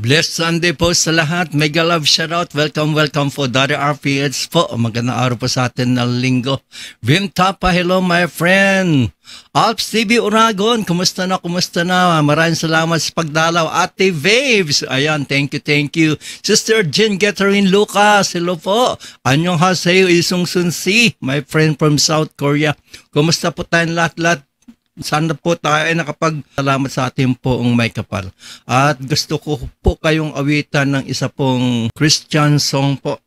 Blessed Sunday po sa lahat. Mega love shoutout. Welcome po Daddy RPH po. Magandang araw po sa atin na linggo. Vim Tapa, hello my friend. Alps TV Uragon, kumusta na? Maraming salamat sa pagdalaw. Ate Vaves, ayan, thank you. Sister Jean Catherine Lucas, hello po. Anyong haseyo Isong Sunsi, my friend from South Korea. Kumusta po tayong lahat-lahat? Sana po tayo ay nakapag-salamat sa ating poong may kapal. At gusto ko po kayong awitan ng isa pong Christian song po.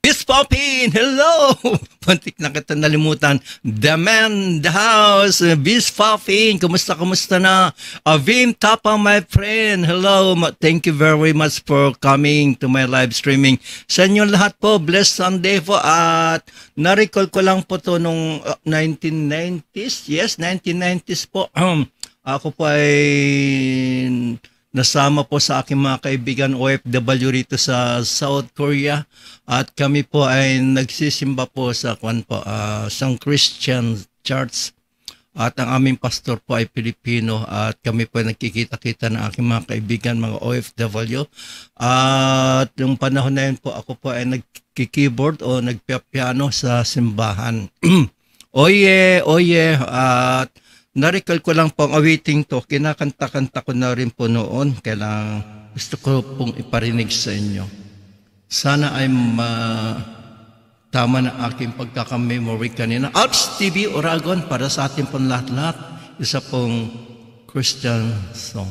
Miss Poppin, hello! Pantik na kita nalimutan. The man, the house, Miss Poppin, kumusta na? Vim Tapa, my friend, hello. Thank you very much for coming to my live streaming. Sa inyo lahat po, blessed Sunday po. At na-recall ko lang po to nung 1990s. Yes, 1990s po. Ako po ay nasama po sa aking mga kaibigan OFW rito sa South Korea at kami po ay nagsisimba po sa isang Christian church at ang aming pastor po ay Pilipino at kami po ay nagkikita-kita ng aking mga kaibigan mga OFW at yung panahon na yun po ako po ay nagki-keyboard o nagpiano sa simbahan. Oye at na-recall ko lang po ang awiting to. Kinakanta-kanta ko na rin po noon. Kaya gusto ko pong iparinig sa inyo. Sana ay tama na aking pagkakamemory kanina. Alps TV Uragon para sa ating pong lahat-lahat. Isa pong Christian song.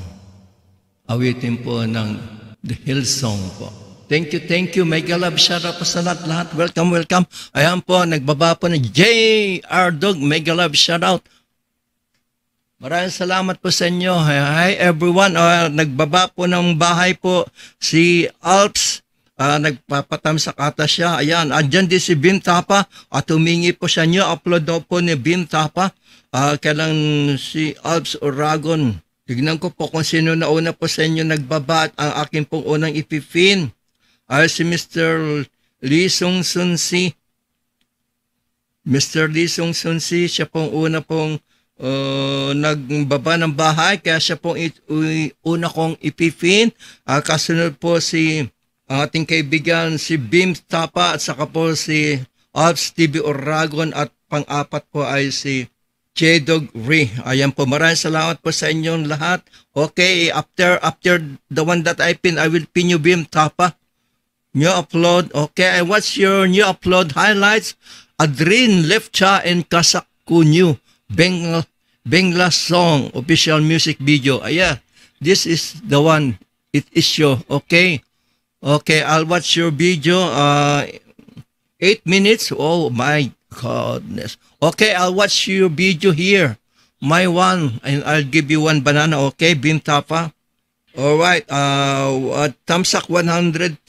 Awitin po ng The Hillsong po. Thank you. Mega love shoutout po sa lahat-lahat. Welcome. Ayan po, nagbaba po ng J.R. Dog. Mega love shoutout. Maraming salamat po sa inyo. Hi everyone. Nagbaba po ng bahay po si Alps. Nagpapatamsak ata siya. Ayan. Andyan din si Vim Tapa. At humingi po siya nyo. Upload daw po ni Vim Tapa. Kailang si Alps Uragon. Tignan ko po kung sino na una po sa inyo nagbaba. At ang akin pong unang ipipin ay si Mr. Lee Sung Sunsi. Mr. Lee Sung Sunsi. Siya pong una pong nagbaba ng bahay kaya siya pong una kong ipipin. Kasunod po si ating kaibigan si Vim Tapa at saka po si Alps TV Uragon at pang-apat po ay si J-Dog Ri. Ayan po, maraming salamat po sa inyong lahat. Okay, after the one that I pin, I will pin you Vim Tapa. New upload. Okay, what's your new upload highlights? Adrin Lefcha and Kasakunyu Bengla song official music video. Ayan, this is the one. It is show. Okay, I'll watch your video. 8 minutes. Oh my goodness. Okay, I'll watch your video here. My one, and I'll give you one banana. Okay, Vim Tapa. All right. Thumbs up 102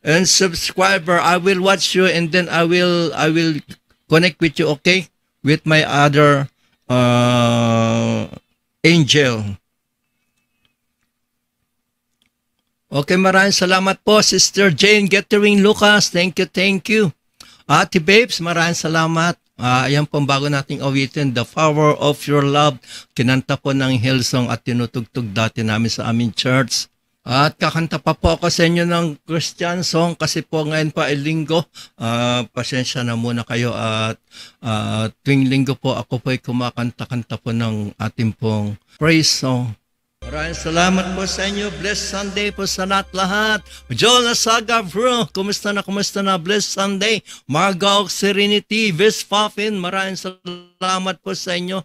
and subscriber. I will watch you and then I will connect with you. Okay, with my other angel. Okay, maraming salamat po, Sister Jane Catherine Lucas. Thank you. Ate Babes, maraming salamat. Ayan po bago nating awitin, The Power of Your Love. Kinanta po ng Hillsong at tinutugtog dati namin sa aming church. At kakanta pa po ako sa inyo ng Christian song kasi po ngayon pa ay linggo. Pasensya na muna kayo at tuwing linggo po ako po ay kumakanta-kanta po ng ating pong praise song. Maraming salamat po sa inyo. Blessed Sunday po sa lahat. Joel Nasaga bro, kumusta na? Blessed Sunday. Margaw Serenity, Vis Poppin, maraming salamat po sa inyo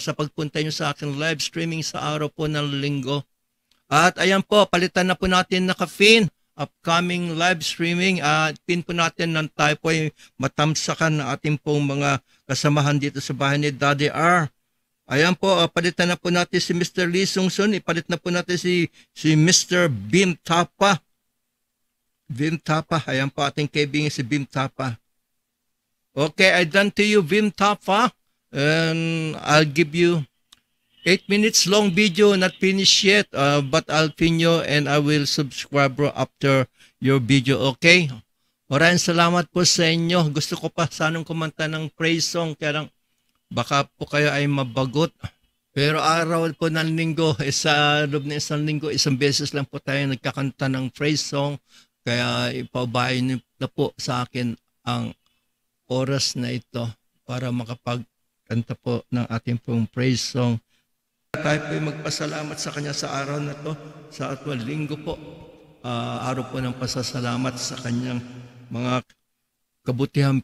sa pagpunta nyo sa aking live streaming sa araw po ng linggo. At ayan po, palitan na po natin na ka-pin, upcoming live streaming. Pin po natin ng tayo po ay matamsakan na ating pong mga kasamahan dito sa bahay ni Daddy R. Ayan po, palitan na po natin si Mr. Lee Sung Sun. Ipalit na po natin si Mr. Vim Tapa. Ayan po ating kaibigan si Vim Tapa. Okay, I done to you Vim Tapa. And I'll give you 8 minutes long video, not finished yet, but I'll pin you and I will subscribe bro after your video, okay? Maraming salamat po sa inyo. Gusto ko pa sanang kumanta ng praise song, kaya lang baka po kayo ay mabagot. Pero araw po ng linggo, sa loob ng isang linggo, isang beses lang po tayo nagkakanta ng praise song. Kaya ipabahay niyo na po sa akin ang oras na ito para makapagkanta po ng ating pong praise song. Tayo po magpasalamat sa Kanya sa araw na to, sa atwal linggo po. Araw po ng pasasalamat sa Kanyang mga kabutihan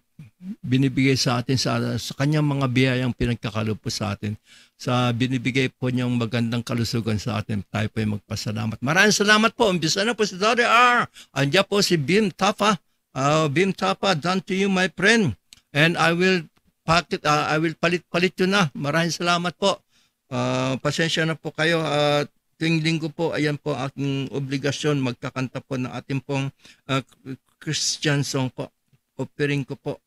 binibigay sa atin, sa Kanyang mga biyayang pinagkakalob po sa atin. Sa binibigay po niyang magandang kalusugan sa atin, tayo po magpasalamat. Maraming salamat po. Umpisa na po si Daddy R. Andiyan po si Bim Tapa. Bim Tapa, done to you, my friend. And I will palit yun na. Maraming salamat po. Pasensya na po kayo. Tuwing linggo po, ayan po aking obligasyon, magkakanta po ng ating pong Christian song po. Offering ko po.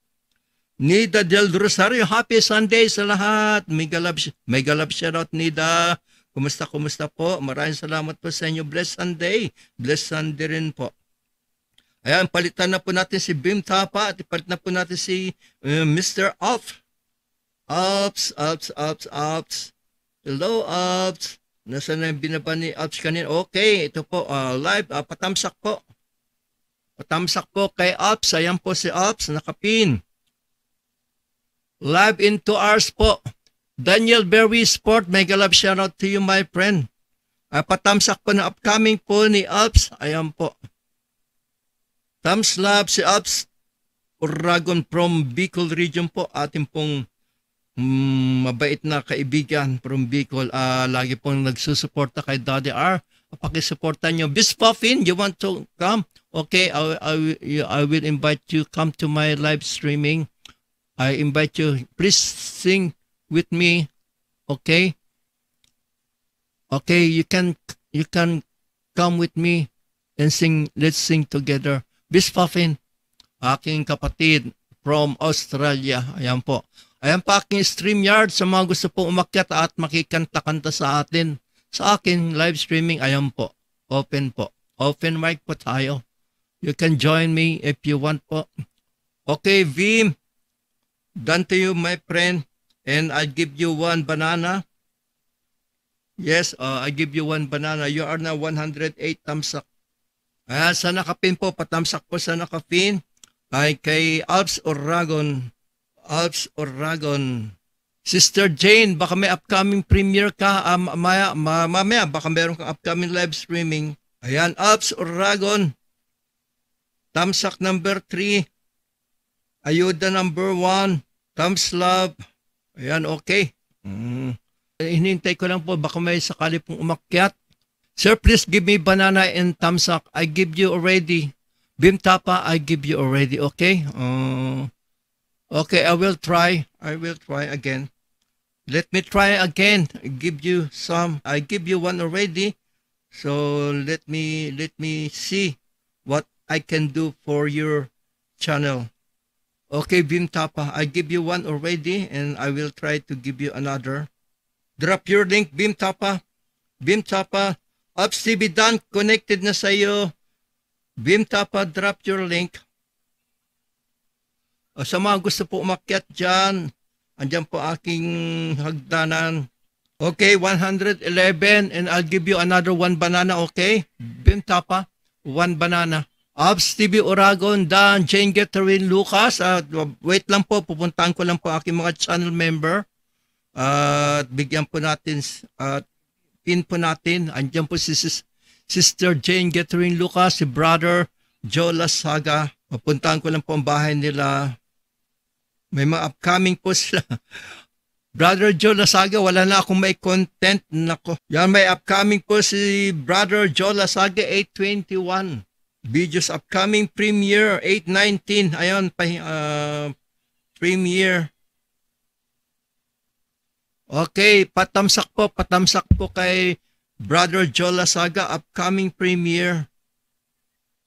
Nida del Rosario, happy Sunday sa lahat. Mega love shoutout, Nida. Kumusta po? Maraming salamat po sa inyo. Blessed Sunday. Blessed Sunday rin po. Ayan, palitan na po natin si Bim Tapa at ipalit na po natin si Mr. Ops. Ops. Hello, Ops. Nasaan na yung binaba ni Ops kanina? Okay, ito po, live. Patamsak po. Patamsak po kay Ops. Ayan po si Ops, nakapin. Live in 2 hours po. Daniel Berry Sport, mega love shoutout to you, my friend. Patamsak po na upcoming po ni Ops. Ayan po. Thumbs love si Ops Uragon from Bicol region po. Ating pong mabait na kaibigan from Bicol. Lagi pong nagsusuporta kay Daddy R. Pakisuporta nyo. Bispuffin, you want to come? Okay, I will invite you. Come to my live streaming. I invite you. Please sing with me. Okay? Okay, you can come with me and sing. Let's sing together. Bispuffin, aking kapatid from Australia. Ayan po. Ayan pa aking StreamYard sa mga gusto po umakyat at makikanta-kanta sa atin. Sa aking live streaming, ayan po. Open po. Open mic po tayo. You can join me if you want po. Okay, Vim. Done to you, my friend. And I give you 1 banana. Yes, I give you 1 banana. You are now 108 thumbs up. Sa nakapin po, patamsak po sa nakapin. Ay kay Alps Oragon. Sister Jane, baka may upcoming premiere ka. Mamaya, baka meron kang upcoming live streaming. Ayan, Alps Oragon. Tamsak number 3. Ayuda number 1. Thumbs love. Ayan, okay. Hinintay ko lang po, baka may sakali pong umakyat. Sir, please give me banana and thumbs up. I give you already. Bim Tapa, I give you already. Okay? Okay, I will try. Again. Let me try again. I give you some. I give you 1 already. So let me see what I can do for your channel. Okay, Bim Tapa, I give you 1 already and I will try to give you another. Drop your link, Bim Tapa. Bim Tapa. Ops TV Dan, connected na sa iyo. Bim Tapa, drop your link. Sa mga gusto po umakyat dyan, andyan po aking hagdanan. Okay, 111 and I'll give you another 1 banana, okay? Bim Tapa, 1 banana. Ops TV Oragon, Dan, Jane Catherine, Lucas. Wait lang po, pupuntahan ko lang po aking mga channel member. Bigyan po natin, pin po natin. Andyan po si Sister Jane Catherine Lucas, si Brother Joe Lasaga. Pupuntahan ko lang po ang bahay nila. May mga upcoming po sila. Brother Joe Lasaga, wala na akong may content. Nako. Yan, may upcoming po si Brother Joe Lasaga, 821. Videos upcoming premiere, 819. Ayun, premiere. Okay, patamsak po kay Brother Joe Lasaga, upcoming premiere.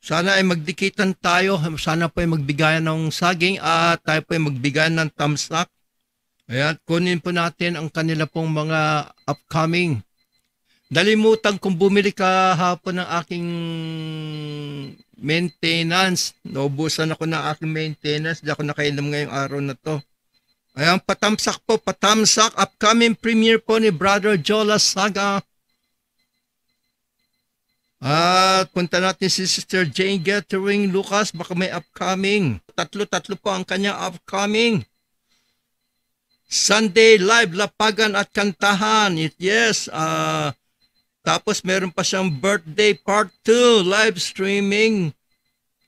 Sana ay magdikitan tayo, sana po ay magbigayan ng saging at tayo po ay magbigayan ng thumbs up. Ayan, kunin po natin ang kanila pong mga upcoming. Dalimutan kung bumili ka hapon ng aking maintenance. Naubusan ako ng aking maintenance, di ako nakainom ngayong araw na to. Ayan, patamsak po, patamsak. Upcoming premiere po ni Brother Jola Saga. At punta natin si Sister Jane Gathering Lucas, baka may upcoming. Tatlo po ang kanya upcoming. Sunday live, lapagan at kantahan. Yes, tapos meron pa siyang birthday part 2, live streaming,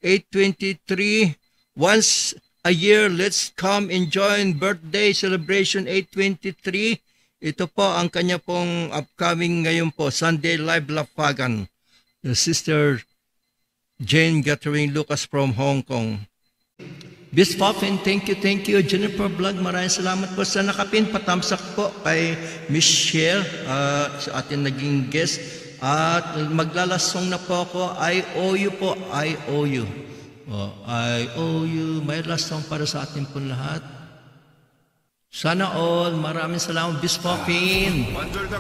8/23. Once a year, let's come enjoy birthday celebration 8/23. Ito po ang kanya pong upcoming ngayon po, Sunday live, lapagan. Sister Jane Gathering Lucas from Hong Kong. Bis Poppin, thank you. Jennifer Vlog, maraming salamat po sa nakapin. Patamsak po kay Michelle, sa ating naging guest. At maglalasong na po ako, I owe you po, I owe you. I owe you. May last song para sa ating po lahat. Sana all, maraming salamat, Bis Poppin.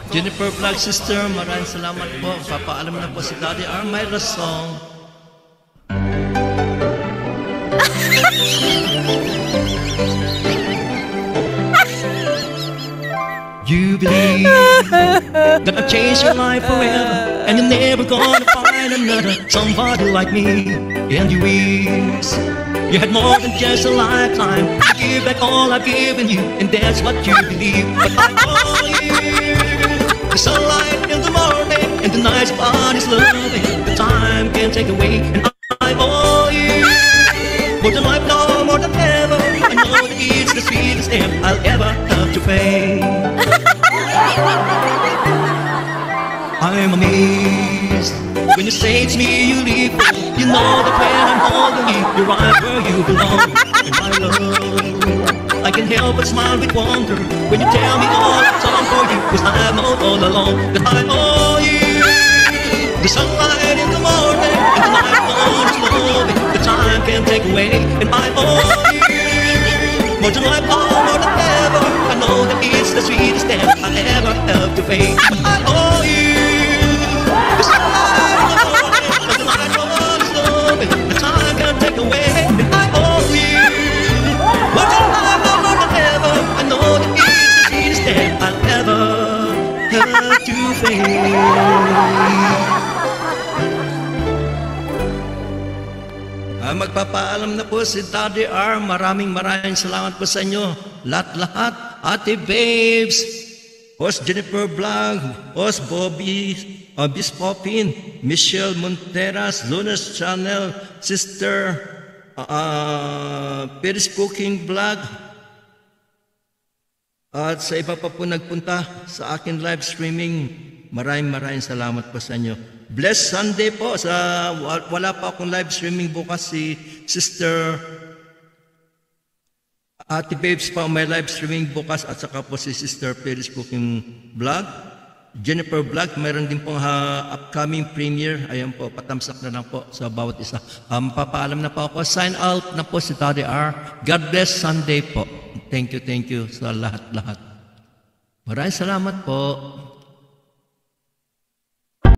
Jennifer Vlog Sister, maraming salamat po. Papaalam na po si Daddy R. May last song. You believe that I changed your life forever, and you're never gonna find another somebody like me. And you wish you had more than just a lifetime to give back all I've given you, and that's what you believe. But I owe you the sunlight in the morning, and the night spot is loving. The time can't take away, and I owe you more than life, no more than ever. I know that it's the sweetest thing I'll ever have to pay. I'm amazed when you say it's me you leave. You know that when I'm holding you, you're right where you belong. And my love, I can't help but smile with wonder when you tell me all it's on for you, 'cause I know all along that I owe you the sunlight in the morning, and the night dawn is loving. The time can't take away, and I owe you more than life, more than ever. I know that it's the sweetest thing I ever have to face. But I owe you the sunlight in the morning, and the night dawn is loving. The time can't take away, and I owe you more than life, more than ever. I know that it's the sweetest thing I'll ever have to face. Magpapaalam na po si Daddy R. Maraming salamat po sa inyo. Lahat-lahat. Ate Babes, Host Jennifer Vlog, Host Bobby, Bis Poppin, Michelle Monteras, Luna's Channel, Sister Paris Cooking Vlog, at sa iba pa po nagpunta sa akin live streaming. Maraming salamat po sa inyo. Blessed Sunday po. Wala pa akong live streaming bukas. Si Sister Ate Babes pa may live streaming bukas, at saka po si Sister Paris Cooking Vlog. Jennifer Vlog, mayroon din pong upcoming premiere. Ayan po, patamsak na lang po sa bawat isa. Papaalam na po ako. Sign out na po si Daddy R. God bless Sunday po. Thank you sa lahat-lahat. Maraming salamat po.